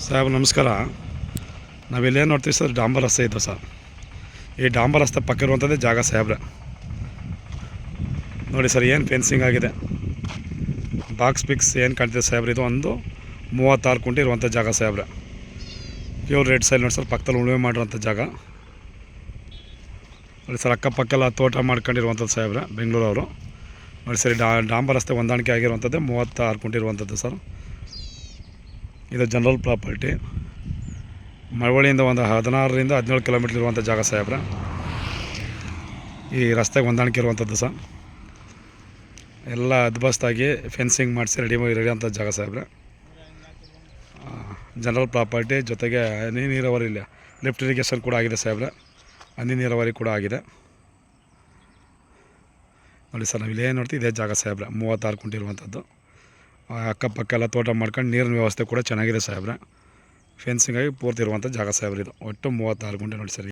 ಸಾಹೇಬ್ ನಮಸ್ಕಾರ. ನಾವಿಲ್ಲೇನು ನೋಡ್ತೀವಿ ಸರ್, ಡಾಂಬರ್ ರಸ್ತೆ ಇದ್ದು ಸರ್. ಈ ಡಾಂಬರ್ ರಸ್ತೆ ಪಕ್ಕ ಇರುವಂಥದ್ದೇ ಜಾಗ ಸಾಹೇಬ್ರೆ. ನೋಡಿ ಸರ್, ಏನು ಫೆನ್ಸಿಂಗ್ ಆಗಿದೆ, ಬಾಕ್ಸ್ ಪಿಕ್ಸ್ ಏನು ಕಾಣ್ತಿದೆ ಸಾಹೇಬ್ರೆ. ಇದು ಒಂದು 36 ಕುಂಟೆ ಇರುವಂಥ ಜಾಗ ಸಾಹೇಬ್ರೆ. ಪ್ಯೂರ್ ರೆಡ್ ಸೈಲ್ ನೋಡಿ ಸರ್, ಪಕ್ಕದಲ್ಲಿ ಉಳುಮೆ ಮಾಡಿರುವಂಥ ಜಾಗ ನೋಡಿ ಸರ್. ಅಕ್ಕಪಕ್ಕೆಲ್ಲ ತೋಟ ಮಾಡ್ಕೊಂಡಿರುವಂಥದ್ದು ಸಾಹೇಬ್ರೆ, ಬೆಂಗಳೂರವರು. ನೋಡಿ ಸರ್, ಡಾಂಬರ್ ರಸ್ತೆ ಹೊಂದಾಣಿಕೆ ಆಗಿರುವಂಥದ್ದೇ 36 ಕುಂಟೆ ಇರುವಂಥದ್ದು ಸರ್. ಇದು ಜನರಲ್ ಪ್ರಾಪರ್ಟಿ. ಮಳವಳ್ಳಿಯಿಂದ ಒಂದು 16ರಿಂದ 17 ಕಿಲೋಮೀಟ್ರ್ ಇರುವಂಥ ಜಾಗ ಸಾಹೇಬ್ರೆ. ಈ ರಸ್ತೆಗೆ ಹೊಂದಾಣಿಕೆ ಇರುವಂಥದ್ದು ಸರ್. ಎಲ್ಲ ಅದ್ಬಸ್ತಾಗಿ ಫೆನ್ಸಿಂಗ್ ಮಾಡಿಸಿ ರೆಡಿ ಅಂಥ ಜಾಗ ಸಾಹೇಬ್ರೆ. ಜನರಲ್ ಪ್ರಾಪರ್ಟಿ ಜೊತೆಗೆ ಹನಿ ನೀರಾವರಿ ಇಲ್ಲ, ಲಿಫ್ಟ್ ಇರಿಗೇಷನ್ ಕೂಡ ಆಗಿದೆ ಸಾಹೇಬ್ರೆ. ಹನಿ ನೀರಾವರಿ ಕೂಡ ಆಗಿದೆ ನೋಡಿ ಸರ್. ನಾವು ಇಲ್ಲೇ ನೋಡ್ತೀವಿ, ಇದೇ ಜಾಗ ಸಾಹೇಬ್ರೆ, 36 ಕುಂಟೆ ಇರುವಂಥದ್ದು. ಅಕ್ಕಪಕ್ಕ ಎಲ್ಲ ತೋಟ ಮಾಡ್ಕೊಂಡು ನೀರಿನ ವ್ಯವಸ್ಥೆ ಕೂಡ ಚೆನ್ನಾಗಿದೆ ಸಾಹೇಬ್ರೆ. ಫೆನ್ಸಿಂಗಾಗಿ ಪೂರ್ತಿ ಇರುವಂಥ ಜಾಗ ಸಾಹೇಬ್ರೆ. ಇದು ಒಟ್ಟು 36 ಕುಂಟೆ ನೋಡಿ ಸರ್.